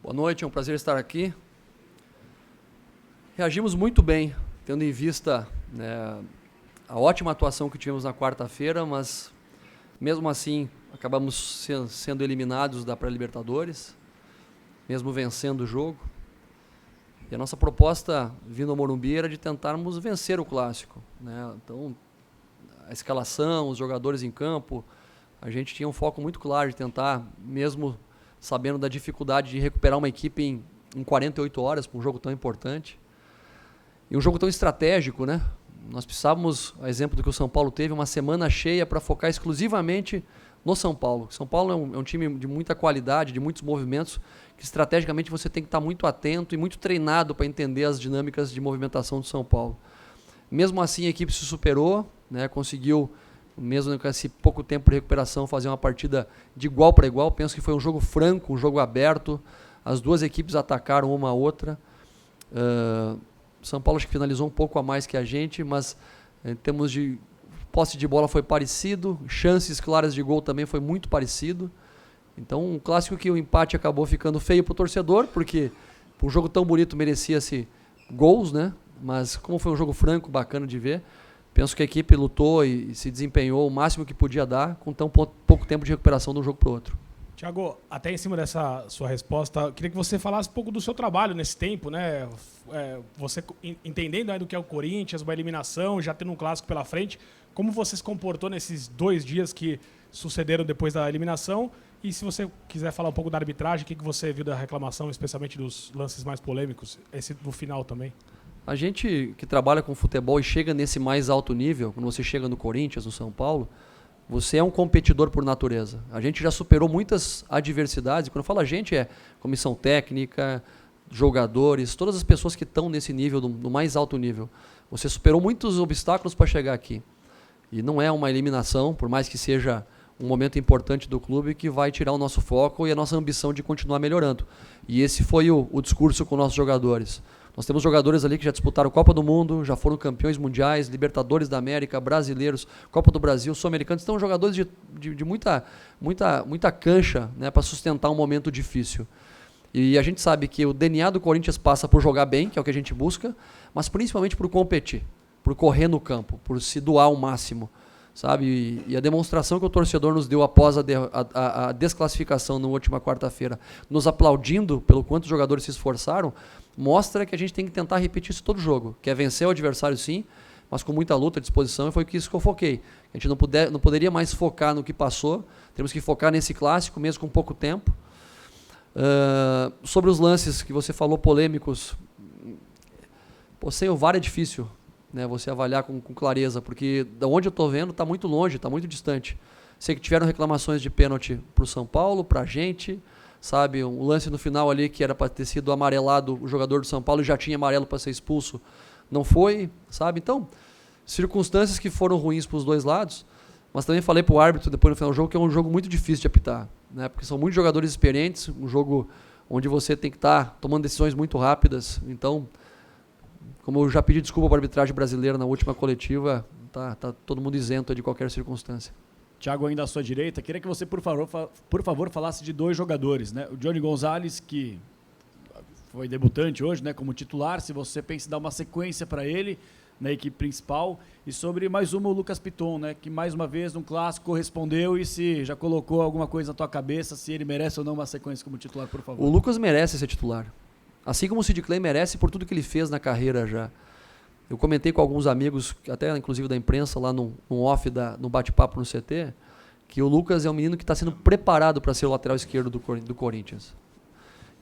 Boa noite, é um prazer estar aqui. Reagimos muito bem, tendo em vista a ótima atuação que tivemos na quarta-feira, mas mesmo assim acabamos sendo eliminados da pré-Libertadores, mesmo vencendo o jogo. E a nossa proposta, vindo ao Morumbi, era de tentarmos vencer o Clássico, né? Então, a escalação, os jogadores em campo, a gente tinha um foco muito claro de tentar, mesmo sabendo da dificuldade de recuperar uma equipe em 48 horas, para um jogo tão importante. E um jogo tão estratégico, né? Nós precisávamos, a exemplo do que o São Paulo teve, uma semana cheia para focar exclusivamente no São Paulo. São Paulo é um time de muita qualidade, de muitos movimentos, que estrategicamente você tem que estar muito atento e muito treinado para entender as dinâmicas de movimentação do São Paulo. Mesmo assim, a equipe se superou, né? Conseguiu, mesmo com esse pouco tempo de recuperação, fazer uma partida de igual para igual. Penso que foi um jogo franco, um jogo aberto. As duas equipes atacaram uma a outra. São Paulo acho que finalizou um pouco a mais que a gente, mas em termos de posse de bola foi parecido, chances claras de gol também foi muito parecido. Então, um clássico que o empate acabou ficando feio para o torcedor, porque um jogo tão bonito merecia-se gols, né? Mas como foi um jogo franco, bacana de ver, penso que a equipe lutou e se desempenhou o máximo que podia dar, com tão pouco tempo de recuperação de um jogo para o outro. Tiago, até em cima dessa sua resposta, queria que você falasse um pouco do seu trabalho nesse tempo, né? Você entendendo do que é o Corinthians, uma eliminação, já tendo um clássico pela frente, como você se comportou nesses 2 dias que sucederam depois da eliminação? E se você quiser falar um pouco da arbitragem, o que você viu da reclamação, especialmente dos lances mais polêmicos, esse no final também? A gente que trabalha com futebol e chega nesse mais alto nível, quando você chega no Corinthians, no São Paulo, você é um competidor por natureza. A gente já superou muitas adversidades. Quando eu falo a gente, é comissão técnica, jogadores, todas as pessoas que estão nesse nível, no mais alto nível. Você superou muitos obstáculos para chegar aqui. E não é uma eliminação, por mais que seja um momento importante do clube, que vai tirar o nosso foco e a nossa ambição de continuar melhorando. E esse foi o discurso com nossos jogadores. Nós temos jogadores ali que já disputaram Copa do Mundo, já foram campeões mundiais, Libertadores da América, brasileiros, Copa do Brasil, sul-americanos. Então, jogadores de muita cancha, né, para sustentar um momento difícil. E a gente sabe que o DNA do Corinthians passa por jogar bem, que é o que a gente busca, mas principalmente por competir, por correr no campo, por se doar ao máximo, sabe? E a demonstração que o torcedor nos deu após a desclassificação na última quarta-feira, nos aplaudindo pelo quanto os jogadores se esforçaram, mostra que a gente tem que tentar repetir isso todo jogo. Quer vencer o adversário, sim, mas com muita luta, disposição, e foi isso que eu foquei. A gente não poderia mais focar no que passou, temos que focar nesse clássico, mesmo com pouco tempo. Sobre os lances que você falou, polêmicos, sem o VAR é difícil, né, você avaliar com clareza, porque da onde eu estou vendo está muito longe, está muito distante. Sei que tiveram reclamações de pênalti para o São Paulo, para a gente, sabe, um lance no final ali que era para ter sido amarelado, o jogador do São Paulo já tinha amarelo para ser expulso, não foi, sabe? Então, circunstâncias que foram ruins para os dois lados, mas também falei para o árbitro depois no final do jogo que é um jogo muito difícil de apitar, né? Porque são muitos jogadores experientes, um jogo onde você tem que estar tomando decisões muito rápidas. Então, como eu já pedi desculpa para a arbitragem brasileira na última coletiva, tá todo mundo isento de qualquer circunstância. Tiago, ainda à sua direita, queria que você, por favor, falasse de 2 jogadores, né? O Johnny Gonzalez, que foi debutante hoje, né, como titular, se você pensa em dar uma sequência para ele na equipe principal, e sobre mais uma, o Lucas Piton, né, que mais uma vez, num clássico, correspondeu, e se já colocou alguma coisa na tua cabeça, se ele merece ou não uma sequência como titular, por favor. O Lucas merece ser titular, assim como o Sid Clay merece por tudo que ele fez na carreira já. Eu comentei com alguns amigos, até inclusive da imprensa, lá no off, no bate-papo no CT, que o Lucas é um menino que está sendo preparado para ser o lateral esquerdo do Corinthians.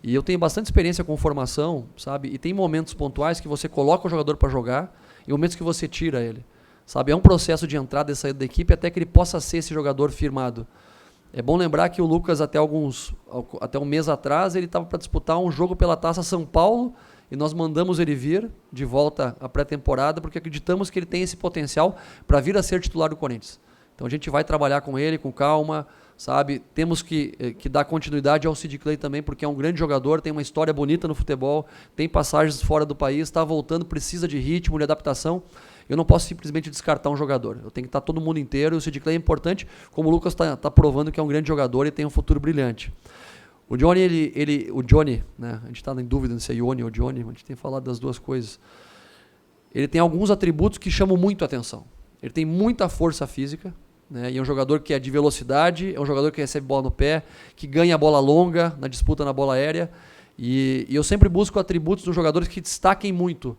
E eu tenho bastante experiência com formação, sabe? E tem momentos pontuais que você coloca o jogador para jogar e momentos que você tira ele, sabe? É um processo de entrada e saída da equipe até que ele possa ser esse jogador firmado. É bom lembrar que o Lucas, até um mês atrás, ele estava para disputar um jogo pela Taça São Paulo, e nós mandamos ele vir de volta à pré-temporada, porque acreditamos que ele tem esse potencial para vir a ser titular do Corinthians. Então a gente vai trabalhar com ele, com calma, sabe? Temos que dar continuidade ao Sid Clay também, porque é um grande jogador, tem uma história bonita no futebol, tem passagens fora do país, está voltando, precisa de ritmo, de adaptação. Eu não posso simplesmente descartar um jogador. Eu tenho que estar todo mundo inteiro, e o Sid Clay é importante, como o Lucas está provando que é um grande jogador e tem um futuro brilhante. O Johnny, né? A gente está em dúvida se é Ione ou Johnny, a gente tem falado das duas coisas. Ele tem alguns atributos que chamam muito a atenção. Ele tem muita força física, né? E é um jogador que é de velocidade, é um jogador que recebe bola no pé, que ganha a bola longa na disputa na bola aérea. E eu sempre busco atributos dos jogadores que destaquem muito.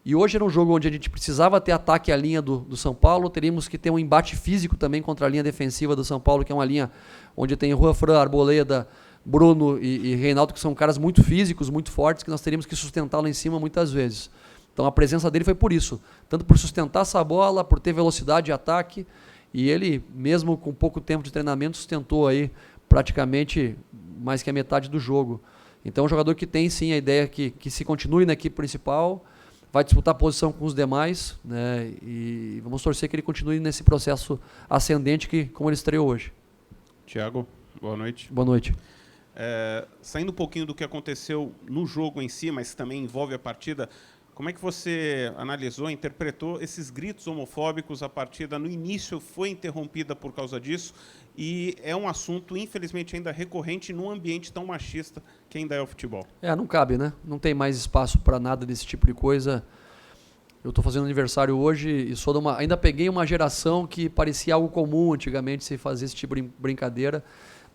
E hoje era um jogo onde a gente precisava ter ataque à linha do São Paulo, teríamos que ter um embate físico também contra a linha defensiva do São Paulo, que é uma linha onde tem Juan Fran, Arboleda, Bruno e Reinaldo, que são caras muito físicos, muito fortes, que nós teríamos que sustentá-lo em cima muitas vezes. Então a presença dele foi por isso, tanto por sustentar essa bola, por ter velocidade e ataque, e ele, mesmo com pouco tempo de treinamento, sustentou aí praticamente mais que a metade do jogo. Então é um jogador que tem sim a ideia que se continue na equipe principal, vai disputar posição com os demais, né? E vamos torcer que ele continue nesse processo ascendente que, como ele estreou hoje. Thiago, boa noite. Boa noite. Saindo um pouquinho do que aconteceu no jogo em si, mas também envolve a partida, como é que você analisou, interpretou esses gritos homofóbicos? A partida no início foi interrompida por causa disso e é um assunto, infelizmente, ainda recorrente num ambiente tão machista que ainda é o futebol. Não cabe, né? Não tem mais espaço para nada desse tipo de coisa. Eu estou fazendo aniversário hoje e ainda peguei uma geração que parecia algo comum antigamente se fazer esse tipo de brincadeira,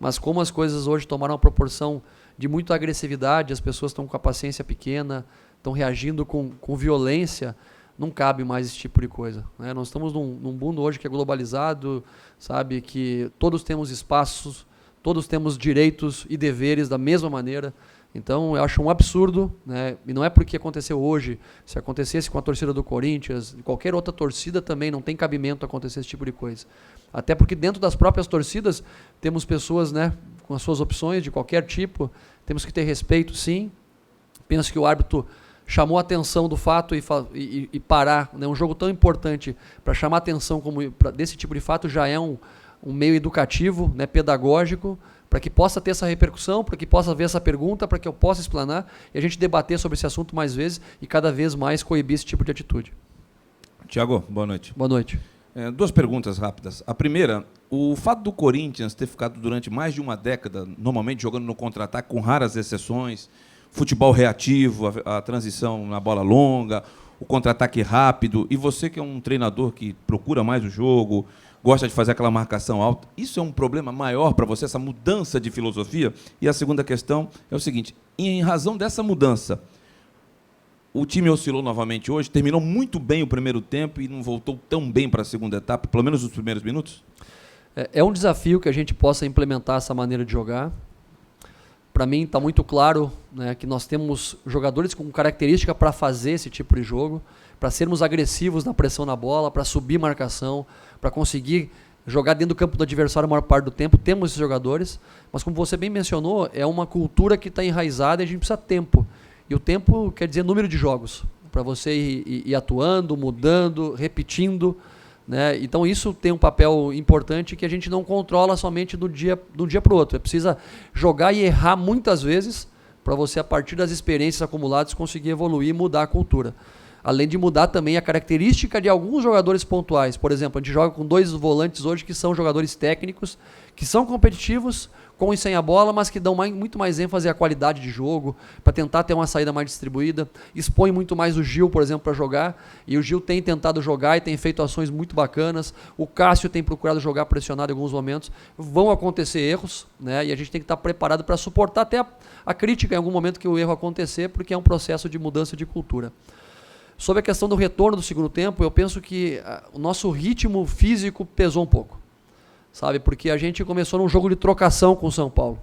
mas como as coisas hoje tomaram uma proporção de muita agressividade, as pessoas estão com a paciência pequena, estão reagindo com violência, não cabe mais esse tipo de coisa, né? Nós estamos num mundo hoje que é globalizado, sabe, que todos temos espaços, todos temos direitos e deveres da mesma maneira. Então eu acho um absurdo, né? E não é porque aconteceu hoje, se acontecesse com a torcida do Corinthians, de qualquer outra torcida também não tem cabimento acontecer esse tipo de coisa. Até porque dentro das próprias torcidas temos pessoas, né, com as suas opções de qualquer tipo, temos que ter respeito sim. Penso que o árbitro chamou a atenção do fato e parar, né, um jogo tão importante para chamar a atenção desse tipo de fato já é um meio educativo, né, pedagógico, para que possa ter essa repercussão, para que possa haver essa pergunta, para que eu possa explanar e a gente debater sobre esse assunto mais vezes e cada vez mais coibir esse tipo de atitude. Thiago, boa noite. Boa noite. Duas perguntas rápidas. A primeira, o fato do Corinthians ter ficado durante mais de uma década, normalmente jogando no contra-ataque, com raras exceções, futebol reativo, a transição na bola longa, o contra-ataque rápido, e você que é um treinador que procura mais o jogo, gosta de fazer aquela marcação alta, isso é um problema maior para você, essa mudança de filosofia? E a segunda questão é o seguinte, em razão dessa mudança, o time oscilou novamente hoje, terminou muito bem o primeiro tempo e não voltou tão bem para a segunda etapa, pelo menos nos primeiros minutos? É um desafio que a gente possa implementar essa maneira de jogar. Para mim está muito claro, né, que nós temos jogadores com característica para fazer esse tipo de jogo, para sermos agressivos na pressão na bola, para subir marcação, para conseguir jogar dentro do campo do adversário a maior parte do tempo. Temos esses jogadores, mas como você bem mencionou, é uma cultura que está enraizada e a gente precisa de tempo. E o tempo quer dizer número de jogos, para você ir atuando, mudando, repetindo, né? Então isso tem um papel importante que a gente não controla somente de um dia para o outro. Precisa jogar e errar muitas vezes para você, a partir das experiências acumuladas, conseguir evoluir e mudar a cultura. Além de mudar também a característica de alguns jogadores pontuais. Por exemplo, a gente joga com 2 volantes hoje que são jogadores técnicos, que são competitivos, com e sem a bola, mas que dão muito mais ênfase à qualidade de jogo, para tentar ter uma saída mais distribuída. Expõe muito mais o Gil, por exemplo, para jogar, e o Gil tem tentado jogar e tem feito ações muito bacanas. O Cássio tem procurado jogar pressionado em alguns momentos. Vão acontecer erros, né? E a gente tem que estar preparado para suportar até a crítica em algum momento que o erro acontecer, porque é um processo de mudança de cultura. Sobre a questão do retorno do segundo tempo, eu penso que o nosso ritmo físico pesou um pouco, sabe? Porque a gente começou num jogo de trocação com o São Paulo.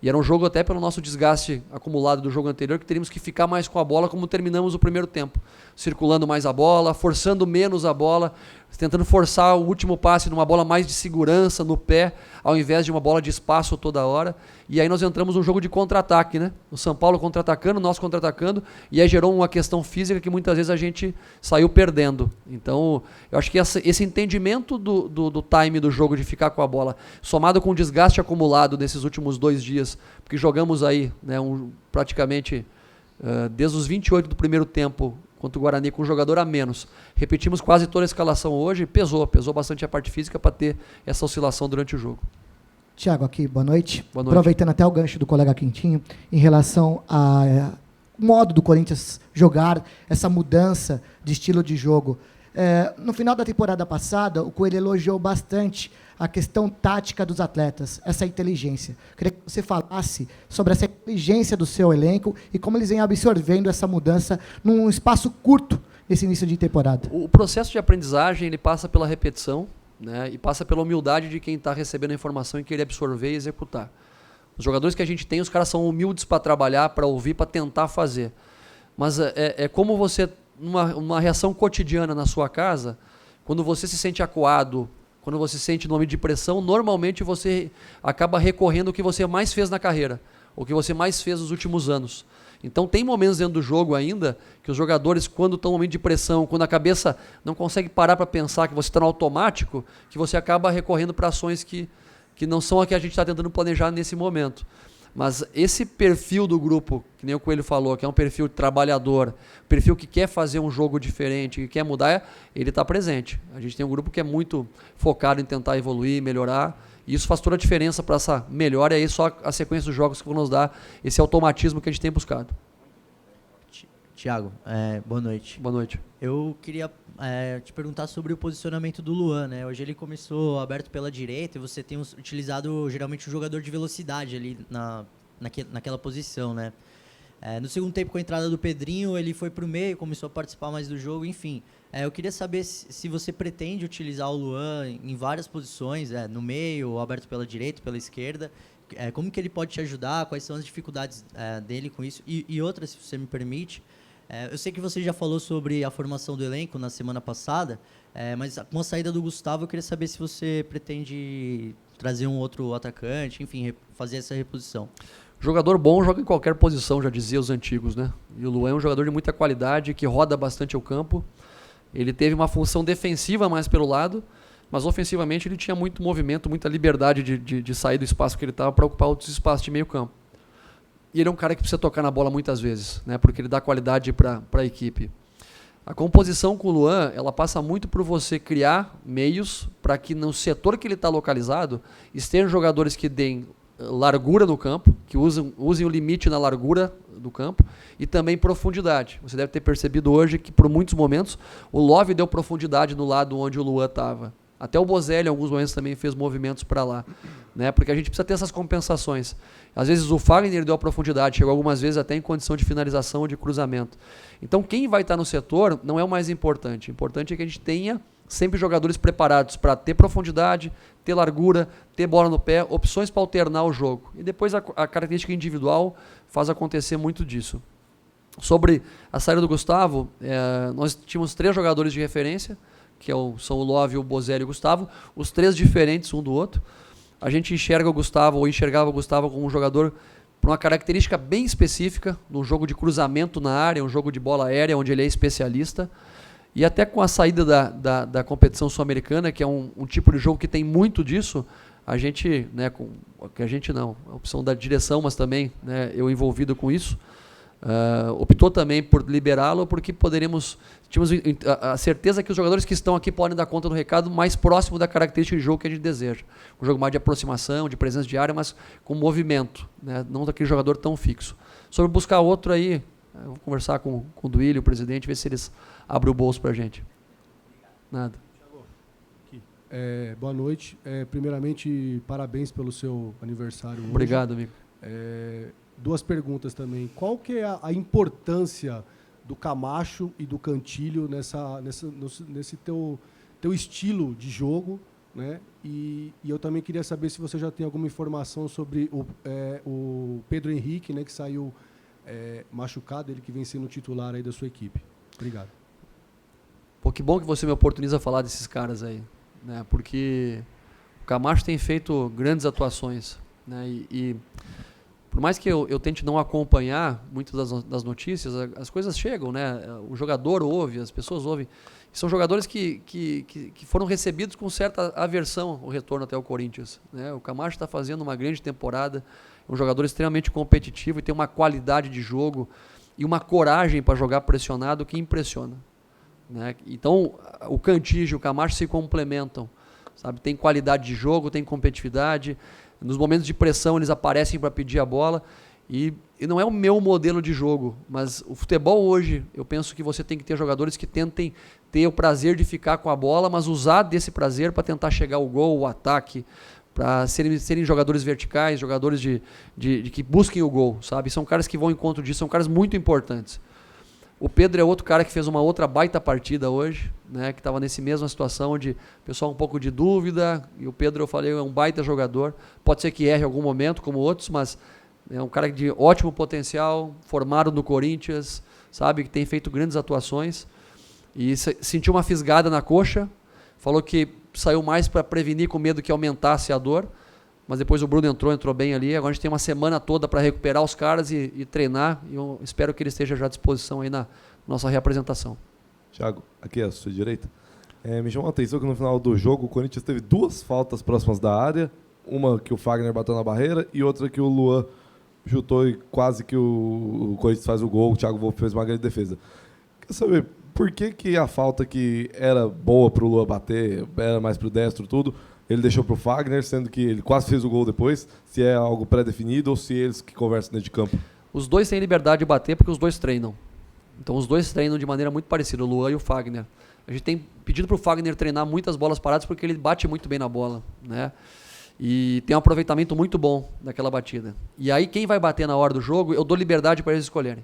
E era um jogo até pelo nosso desgaste acumulado do jogo anterior, que teríamos que ficar mais com a bola como terminamos o primeiro tempo. Circulando mais a bola, forçando menos a bola, tentando forçar o último passe numa bola mais de segurança no pé, ao invés de uma bola de espaço toda hora. E aí nós entramos num jogo de contra-ataque, né? O São Paulo contra-atacando, nós contra-atacando, e aí gerou uma questão física que muitas vezes a gente saiu perdendo. Então, eu acho que esse entendimento do time do jogo, de ficar com a bola, somado com o desgaste acumulado nesses últimos 2 dias, porque jogamos aí, né, praticamente desde os 28 do primeiro tempo, contra o Guarani, com um jogador a menos. Repetimos quase toda a escalação hoje, pesou bastante a parte física para ter essa oscilação durante o jogo. Tiago, aqui, boa noite. Boa noite. Aproveitando até o gancho do colega Quintinho, em relação ao modo do Corinthians jogar, essa mudança de estilo de jogo. No final da temporada passada, o Coelho elogiou bastante a questão tática dos atletas, essa inteligência. Queria que você falasse sobre essa inteligência do seu elenco e como eles vêm absorvendo essa mudança num espaço curto nesse início de temporada. O processo de aprendizagem ele passa pela repetição, né, e passa pela humildade de quem está recebendo a informação e querer absorver e executar. Os jogadores que a gente tem, os caras são humildes para trabalhar, para ouvir, para tentar fazer. Mas é como você, uma reação cotidiana na sua casa, quando você se sente acuado, quando você se sente no momento de pressão, normalmente você acaba recorrendo ao que você mais fez na carreira, o que você mais fez nos últimos anos. Então tem momentos dentro do jogo ainda que os jogadores, quando estão no momento de pressão, quando a cabeça não consegue parar para pensar, que você está no automático, que você acaba recorrendo para ações que não são a que a gente está tentando planejar nesse momento. Mas esse perfil do grupo, que nem o Coelho falou, que é um perfil trabalhador, perfil que quer fazer um jogo diferente, que quer mudar, ele está presente. A gente tem um grupo que é muito focado em tentar evoluir, melhorar, e isso faz toda a diferença para essa melhora, e aí só a sequência dos jogos que vão nos dar esse automatismo que a gente tem buscado. Tiago, boa noite. Boa noite. Eu queria te perguntar sobre o posicionamento do Luan, né? Hoje ele começou aberto pela direita e você tem utilizado geralmente o jogador de velocidade ali naquela posição, né? No segundo tempo, com a entrada do Pedrinho, ele foi para o meio, começou a participar mais do jogo, enfim. Eu queria saber se você pretende utilizar o Luan em várias posições, no meio, ou aberto pela direita, pela esquerda. Como que ele pode te ajudar? Quais são as dificuldades dele com isso? E outras, se você me permite. Eu sei que você já falou sobre a formação do elenco na semana passada, mas com a saída do Gustavo, eu queria saber se você pretende trazer um outro atacante, enfim, fazer essa reposição. Jogador bom joga em qualquer posição, já dizia os antigos, né? E o Luan é um jogador de muita qualidade, que roda bastante o campo. Ele teve uma função defensiva mais pelo lado, mas ofensivamente ele tinha muito movimento, muita liberdade de sair do espaço que ele estava para ocupar outros espaços de meio campo. E ele é um cara que precisa tocar na bola muitas vezes, né? Porque ele dá qualidade para a equipe. A composição com o Luan, ela passa muito por você criar meios para que no setor que ele está localizado estejam jogadores que deem largura no campo, que usem o limite na largura do campo e também profundidade. Você deve ter percebido hoje que por muitos momentos o Love deu profundidade no lado onde o Luan estava. Até o Bozelli em alguns momentos também fez movimentos para lá, né? Porque a gente precisa ter essas compensações. Às vezes o Fagner deu a profundidade, chegou algumas vezes até em condição de finalização ou de cruzamento. Então quem vai estar no setor não é o mais importante. O importante é que a gente tenha sempre jogadores preparados para ter profundidade, ter largura, ter bola no pé, opções para alternar o jogo. E depois a característica individual faz acontecer muito disso. Sobre a saída do Gustavo, nós tínhamos 3 jogadores de referência, que são o Love, o Bozelli e o Gustavo, os 3 diferentes um do outro. A gente enxerga o Gustavo, ou enxergava o Gustavo como um jogador por uma característica bem específica, num jogo de cruzamento na área, um jogo de bola aérea, onde ele é especialista. E até com a saída da competição sul-americana, que é um tipo de jogo que tem muito disso, a gente, né, a opção da direção, mas também, né, eu envolvido com isso, optou também por liberá-lo, porque tínhamos a certeza que os jogadores que estão aqui podem dar conta do recado mais próximo da característica de jogo que a gente deseja. Um jogo mais de aproximação, de presença de área, mas com movimento, né, não daquele jogador tão fixo. Sobre buscar outro aí, eu vou conversar com o Duílio, o presidente, ver se eles abrem o bolso para a gente. Nada. Boa noite. Primeiramente, parabéns pelo seu aniversário hoje. Obrigado, amigo. 2 perguntas também. Qual que é a importância do Camacho e do Cantilho nesse teu estilo de jogo, né? E eu também queria saber se você já tem alguma informação sobre o Pedro Henrique, né, que saiu machucado, ele que vem sendo titular aí da sua equipe. Obrigado. Pô, que bom que você me oportuniza falar desses caras aí, né? Porque o Camacho tem feito grandes atuações, né? E por mais que eu tente não acompanhar muitas das notícias, as coisas chegam, né? O jogador ouve, as pessoas ouvem. São jogadores que foram recebidos com certa aversão o retorno até o Corinthians, né? O Camacho está fazendo uma grande temporada, é um jogador extremamente competitivo e tem uma qualidade de jogo e uma coragem para jogar pressionado que impressiona, né? Então, o Cantillo e o Camacho se complementam. sabe? Tem qualidade de jogo, tem competitividade. Nos momentos de pressão eles aparecem para pedir a bola. E não é o meu modelo de jogo, mas o futebol hoje, eu penso que você tem que ter jogadores que tentem ter o prazer de ficar com a bola, mas usar desse prazer para tentar chegar ao gol, o ataque, para serem jogadores verticais, jogadores que busquem o gol, sabe? São caras que vão ao encontro disso, são caras muito importantes. O Pedro é outro cara que fez uma outra baita partida hoje, né? Que estava nessa mesma situação onde o pessoal um pouco de dúvida, e o Pedro, eu falei, é um baita jogador, pode ser que erre em algum momento, como outros, mas é um cara de ótimo potencial, formado no Corinthians, sabe? Que tem feito grandes atuações, e sentiu uma fisgada na coxa, falou que saiu mais para prevenir com medo que aumentasse a dor, mas depois o Bruno entrou bem ali. Agora a gente tem uma semana toda para recuperar os caras e treinar, e eu espero que ele esteja já à disposição aí na nossa reapresentação. Thiago, aqui à sua direita. Me chamou a atenção que no final do jogo o Corinthians teve 2 faltas próximas da área, uma que o Fagner bateu na barreira e outra que o Luan chutou e quase que o Corinthians faz o gol, o Thiago Volpi fez uma grande defesa. Quer saber por que a falta que era boa para o Luan bater, era mais para o destro, tudo, ele deixou para o Fagner, sendo que ele quase fez o gol depois, se é algo pré-definido ou se eles que conversam dentro de campo? Os dois têm liberdade de bater porque os dois treinam. Então os dois treinam de maneira muito parecida, o Luan e o Fagner. A gente tem pedido para o Fagner treinar muitas bolas paradas porque ele bate muito bem na bola, né? E tem um aproveitamento muito bom daquela batida. E aí quem vai bater na hora do jogo, eu dou liberdade para eles escolherem.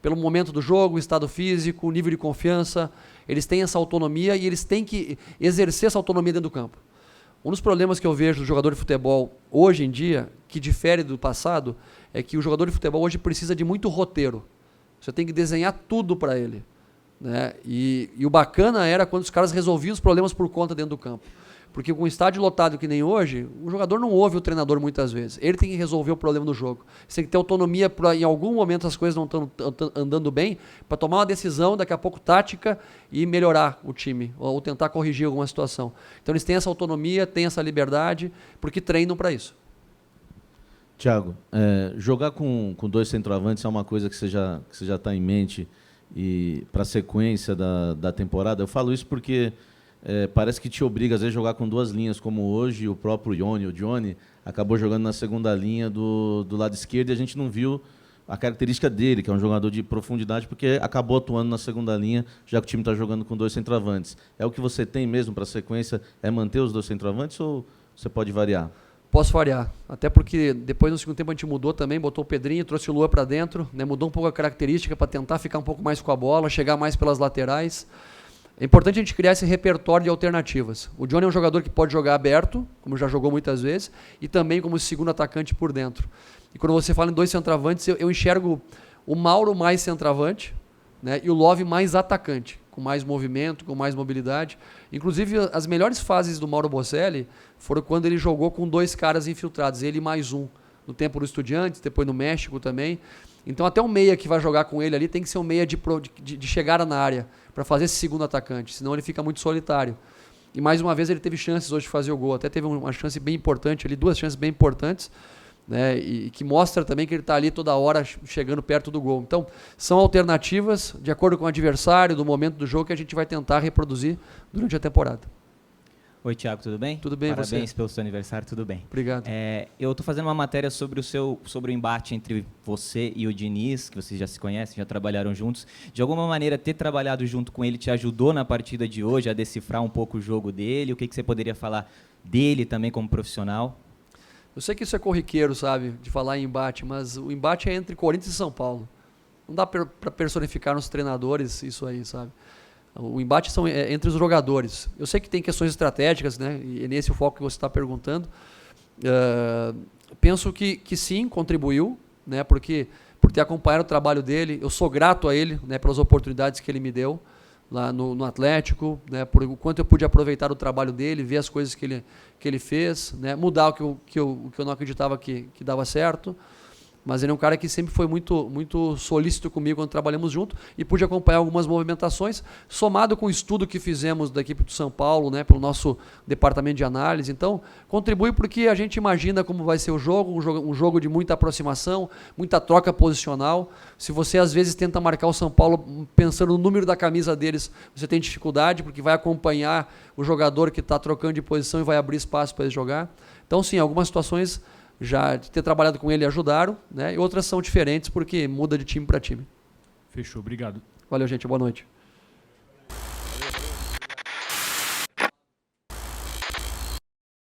Pelo momento do jogo, o estado físico, o nível de confiança, eles têm essa autonomia e eles têm que exercer essa autonomia dentro do campo. Um dos problemas que eu vejo do jogador de futebol hoje em dia, que difere do passado, é que o jogador de futebol hoje precisa de muito roteiro. Você tem que desenhar tudo para ele, né? E o bacana era quando os caras resolviam os problemas por conta dentro do campo. Porque com um estádio lotado que nem hoje, o jogador não ouve o treinador muitas vezes. Ele tem que resolver o problema do jogo. Você tem que ter autonomia para, em algum momento, as coisas não estão andando bem, para tomar uma decisão, daqui a pouco tática, e melhorar o time, ou tentar corrigir alguma situação. Então eles têm essa autonomia, têm essa liberdade, porque treinam para isso. Thiago, jogar com 2 centroavantes é uma coisa que você já está em mente e para a sequência da temporada. Eu falo isso porque parece que te obriga, às vezes, a jogar com 2 linhas, como hoje o próprio o Johnny, acabou jogando na segunda linha do lado esquerdo e a gente não viu a característica dele, que é um jogador de profundidade, porque acabou atuando na segunda linha, já que o time está jogando com 2 centroavantes. É o que você tem mesmo para a sequência, é manter os 2 centroavantes ou você pode variar? Posso variar, até porque depois no segundo tempo a gente mudou também, botou o Pedrinho, trouxe o Luan para dentro, né, mudou um pouco a característica para tentar ficar um pouco mais com a bola, chegar mais pelas laterais. É importante a gente criar esse repertório de alternativas. O Johnny é um jogador que pode jogar aberto, como já jogou muitas vezes, e também como segundo atacante por dentro. E quando você fala em 2 centroavantes, eu enxergo o Mauro mais centroavante, né, e o Love mais atacante, com mais movimento, com mais mobilidade. Inclusive, as melhores fases do Mauro Bocelli foram quando ele jogou com 2 caras infiltrados, ele mais um, no tempo do Estudiantes, depois no México também. Então até o meia que vai jogar com ele ali tem que ser um meia de chegada na área, para fazer esse segundo atacante, senão ele fica muito solitário. E mais uma vez ele teve chances hoje de fazer o gol, até teve uma chance bem importante ali, 2 chances bem importantes, né, e que mostra também que ele está ali toda hora chegando perto do gol. Então são alternativas, de acordo com o adversário, do momento do jogo, que a gente vai tentar reproduzir durante a temporada. Oi, Thiago, tudo bem? Tudo bem, Parabéns você? pelo seu aniversário, tudo bem. Obrigado. Eu estou fazendo uma matéria sobre o embate entre você e o Diniz, que vocês já se conhecem, já trabalharam juntos. De alguma maneira, ter trabalhado junto com ele te ajudou na partida de hoje a decifrar um pouco o jogo dele? O que você poderia falar dele também como profissional? Eu sei que isso é corriqueiro, sabe, de falar em embate, mas o embate é entre Corinthians e São Paulo. Não dá para personificar nos treinadores isso aí, sabe? O embate é entre os jogadores. Eu sei que tem questões estratégicas, né? E é nesse o foco que você está perguntando. Penso que sim, contribuiu, né? Porque por ter acompanhado o trabalho dele, eu sou grato a ele, né? Pelas oportunidades que ele me deu lá no Atlético, né? Por o quanto eu pude aproveitar o trabalho dele, ver as coisas que ele fez, né? Mudar o que eu não acreditava que dava certo. Mas ele é um cara que sempre foi muito solícito comigo quando trabalhamos junto e pude acompanhar algumas movimentações, somado com o estudo que fizemos da equipe do São Paulo, né, pelo nosso departamento de análise. Então, contribui porque a gente imagina como vai ser o jogo, um jogo de muita aproximação, muita troca posicional. Se você às vezes tenta marcar o São Paulo pensando no número da camisa deles, você tem dificuldade porque vai acompanhar o jogador que está trocando de posição e vai abrir espaço para ele jogar. Então, sim, algumas situações já de ter trabalhado com ele ajudaram, né? E outras são diferentes porque muda de time para time. Fechou, obrigado. Valeu, gente. Boa noite.